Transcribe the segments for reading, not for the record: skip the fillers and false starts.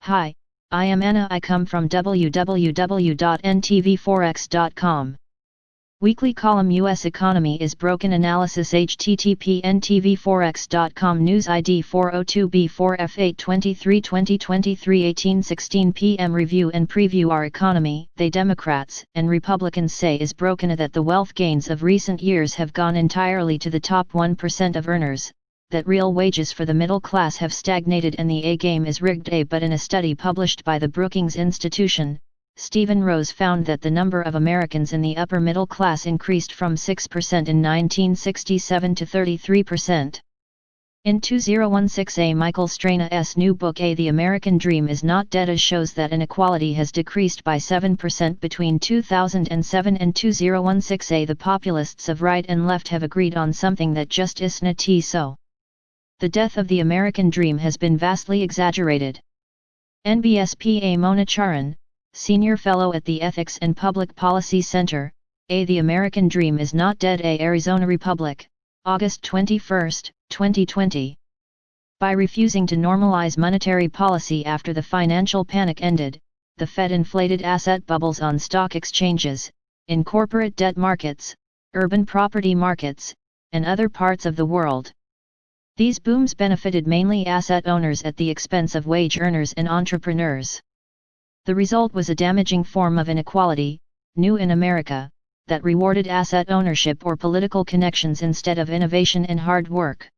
Hi, I am Anna. I come from www.ntvforex.com. Weekly column US economy is broken analysis http ntvforex.com news ID 402b4f8 23 2023 18:16 p.m. Review and preview. Our economy, they Democrats and Republicans say, is broken, that the wealth gains of recent years have gone entirely to the top 1% of earners, that real wages for the middle class have stagnated and the A-game is rigged. But in a study published by the Brookings Institution, Stephen Rose found that the number of Americans in the upper middle class increased from 6% in 1967 to 33%. In 2016, Michael Strana's new book The American Dream is Not Dead shows that inequality has decreased by 7% between 2007 and 2016. The populists of right and left have agreed on something that just isn't so. The death of the American dream has been vastly exaggerated. NBSPA Mona Charan, Senior Fellow at the Ethics and Public Policy Center, The American Dream is Not Dead. Arizona Republic, August 21, 2020. By refusing to normalize monetary policy after the financial panic ended, the Fed inflated asset bubbles on stock exchanges, in corporate debt markets, urban property markets, and other parts of the world. These booms benefited mainly asset owners at the expense of wage earners and entrepreneurs. The result was a damaging form of inequality, new in America, that rewarded asset ownership or political connections instead of innovation and hard work.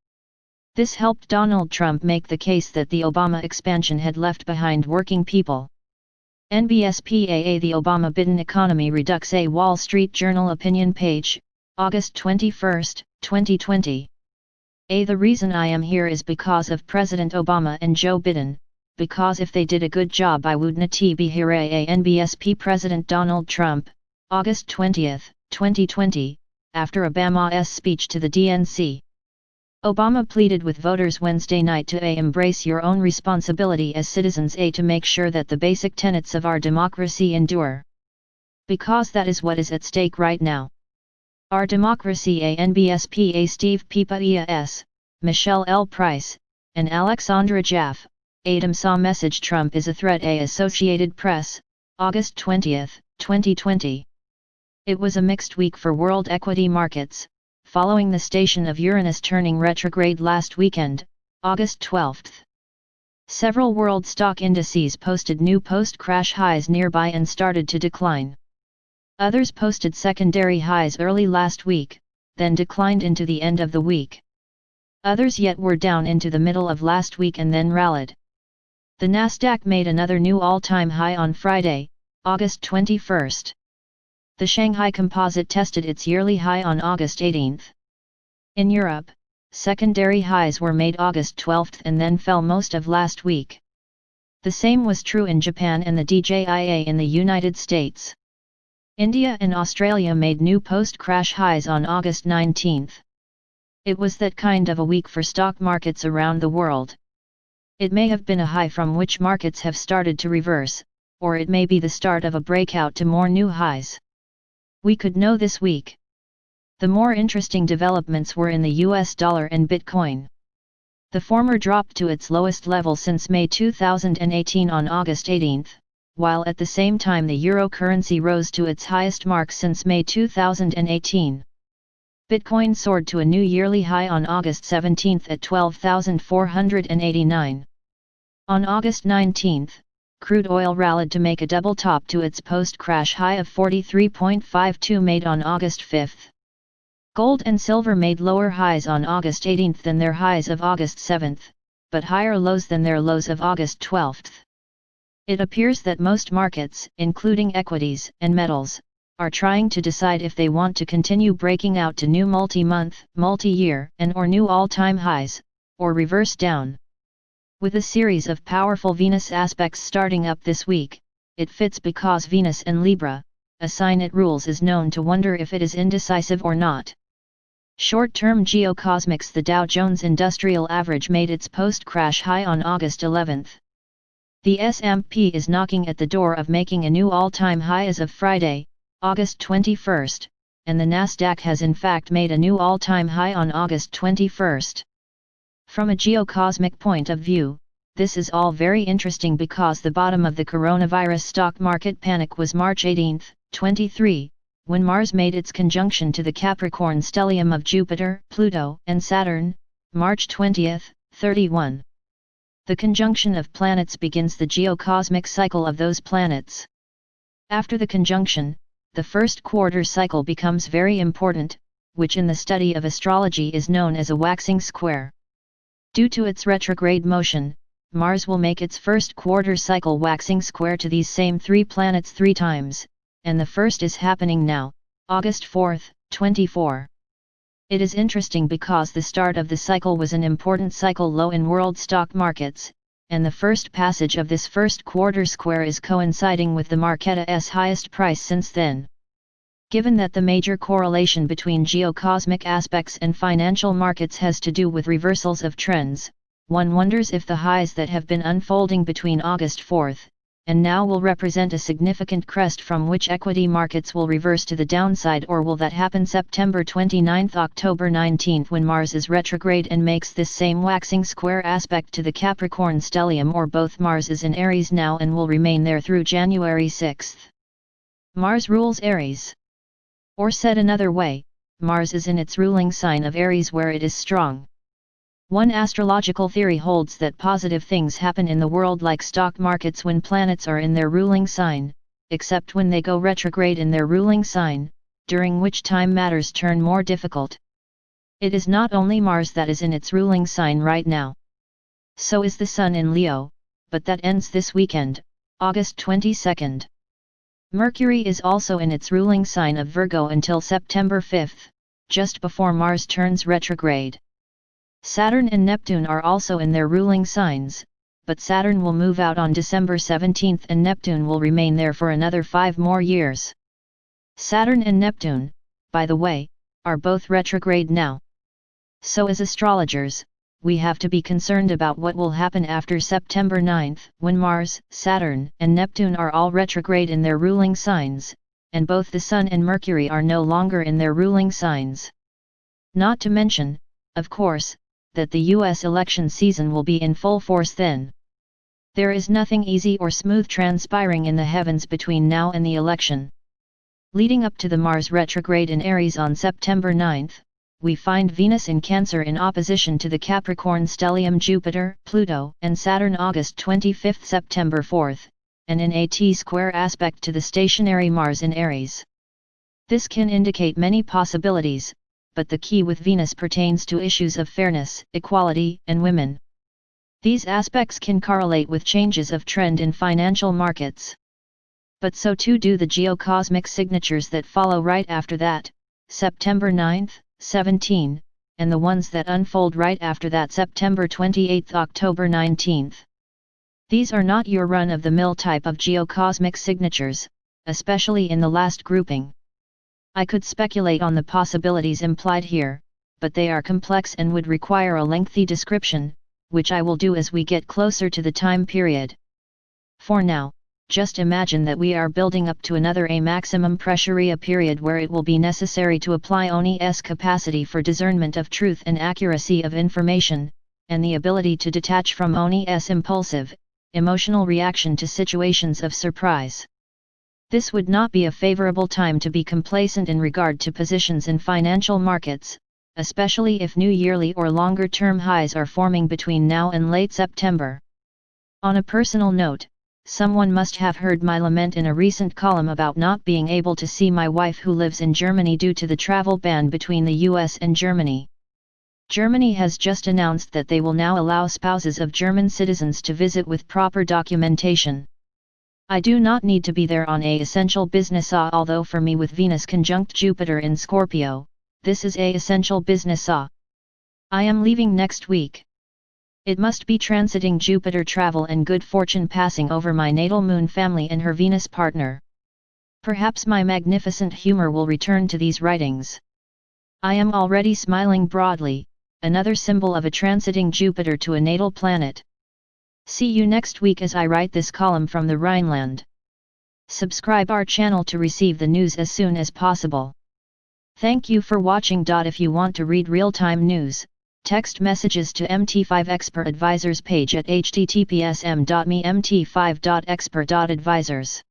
This helped Donald Trump make the case that the Obama expansion had left behind working people. NBSPA The Obama-Biden Economy Redux. A Wall Street Journal opinion page, August 21, 2020. The reason I am here is because of President Obama and Joe Biden, because if they did a good job I wouldn't be here. NBSP President Donald Trump, August 20, 2020, after Obama's speech to the DNC. Obama pleaded with voters Wednesday night to embrace your own responsibility as citizens, to make sure that the basic tenets of our democracy endure. Because that is what is at stake right now. Our democracy. NBSP. Steve Pipa S., Michelle L. Price, and Alexandra Jaffe, Adam saw message Trump is a threat. Associated Press, August 20, 2020. It was a mixed week for world equity markets, following the station of Uranus turning retrograde last weekend, August 12. Several world stock indices posted new post-crash highs nearby and started to decline. Others posted secondary highs early last week, then declined into the end of the week. Others yet were down into the middle of last week and then rallied. The Nasdaq made another new all-time high on Friday, August 21. The Shanghai Composite tested its yearly high on August 18. In Europe, secondary highs were made August 12 and then fell most of last week. The same was true in Japan and the DJIA in the United States. India and Australia made new post-crash highs on August 19. It was that kind of a week for stock markets around the world. It may have been a high from which markets have started to reverse, or it may be the start of a breakout to more new highs. We could know this week. The more interesting developments were in the US dollar and Bitcoin. The former dropped to its lowest level since May 2018 on August 18, while at the same time the euro currency rose to its highest mark since May 2018. Bitcoin soared to a new yearly high on August 17 at $12,489. On August 19, crude oil rallied to make a double top to its post-crash high of $43.52 made on August 5. Gold and silver made lower highs on August 18 than their highs of August 7, but higher lows than their lows of August 12. It appears that most markets, including equities and metals, are trying to decide if they want to continue breaking out to new multi-month, multi-year, and/or new all-time highs, or reverse down. With a series of powerful Venus aspects starting up this week, it fits because Venus in Libra, a sign it rules, is known to wonder if it is indecisive or not. Short-term geocosmics. The Dow Jones Industrial Average made its post-crash high on August 11. The S&P is knocking at the door of making a new all-time high as of Friday, August 21, and the Nasdaq has in fact made a new all-time high on August 21. From a geocosmic point of view, This is all very interesting because the bottom of the coronavirus stock market panic was March 18, 23, when Mars made its conjunction to the Capricorn stellium of Jupiter, Pluto, and Saturn, March 20, 31. The conjunction of planets begins the geocosmic cycle of those planets. After the conjunction, the first quarter cycle becomes very important, which in the study of astrology is known as a waxing square. Due to its retrograde motion, Mars will make its first quarter cycle waxing square to these same three planets 3 times, and the first is happening now, August 4, 24. It is interesting because the start of the cycle was an important cycle low in world stock markets, and the first passage of this first quarter square is coinciding with the Marketa's highest price since then. Given that the major correlation between geocosmic aspects and financial markets has to do with reversals of trends, one wonders if the highs that have been unfolding between August 4 and now will represent a significant crest from which equity markets will reverse to the downside, or will that happen September 29, October 19 when Mars is retrograde and makes this same waxing square aspect to the Capricorn stellium, or both. Mars is in Aries now and will remain there through January 6. Mars rules Aries. Or said another way, Mars is in its ruling sign of Aries where it is strong. One astrological theory holds that positive things happen in the world like stock markets when planets are in their ruling sign, except when they go retrograde in their ruling sign, during which time matters turn more difficult. It is not only Mars that is in its ruling sign right now. So is the Sun in Leo, but that ends this weekend, August 22. Mercury is also in its ruling sign of Virgo until September 5, just before Mars turns retrograde. Saturn and Neptune are also in their ruling signs, but Saturn will move out on December 17 and Neptune will remain there for another 5 more years. Saturn and Neptune, by the way, are both retrograde now. So as astrologers, we have to be concerned about what will happen after September 9, when Mars, Saturn, and Neptune are all retrograde in their ruling signs, and both the Sun and Mercury are no longer in their ruling signs. Not to mention, of course, that the US election season will be in full force then. There is nothing easy or smooth transpiring in the heavens between now and the election. Leading up to the Mars retrograde in Aries on September 9, we find Venus in Cancer in opposition to the Capricorn stellium Jupiter, Pluto, and Saturn August 25, September 4, and in a T-square aspect to the stationary Mars in Aries. This can indicate many possibilities, but the key with Venus pertains to issues of fairness, equality, and women. These aspects can correlate with changes of trend in financial markets. But so too do the geocosmic signatures that follow right after that, September 9, 17, and the ones that unfold right after that, September 28, October 19. These are not your run-of-the-mill type of geocosmic signatures, especially in the last grouping. I could speculate on the possibilities implied here, but they are complex and would require a lengthy description, which I will do as we get closer to the time period. For now, just imagine that we are building up to another a maximum pressuria period where it will be necessary to apply ONI's capacity for discernment of truth and accuracy of information, and the ability to detach from ONI's impulsive, emotional reaction to situations of surprise. This would not be a favorable time to be complacent in regard to positions in financial markets, especially if new yearly or longer-term highs are forming between now and late September. On a personal note, someone must have heard my lament in a recent column about not being able to see my wife who lives in Germany due to the travel ban between the US and Germany. Germany has just announced that they will now allow spouses of German citizens to visit with proper documentation. I do not need to be there on a essential business, although for me with Venus conjunct Jupiter in Scorpio, this is a essential business. I am leaving next week. It must be transiting Jupiter travel and good fortune passing over my natal moon family and her Venus partner. Perhaps my magnificent humor will return to these writings. I am already smiling broadly, another symbol of a transiting Jupiter to a natal planet. See you next week as I write this column from the Rhineland. Subscribe our channel to receive the news as soon as possible. Thank you for watching. If you want to read real-time news, Text messages to MT5 Expert Advisors page at https://m.me mt5.expert.advisors.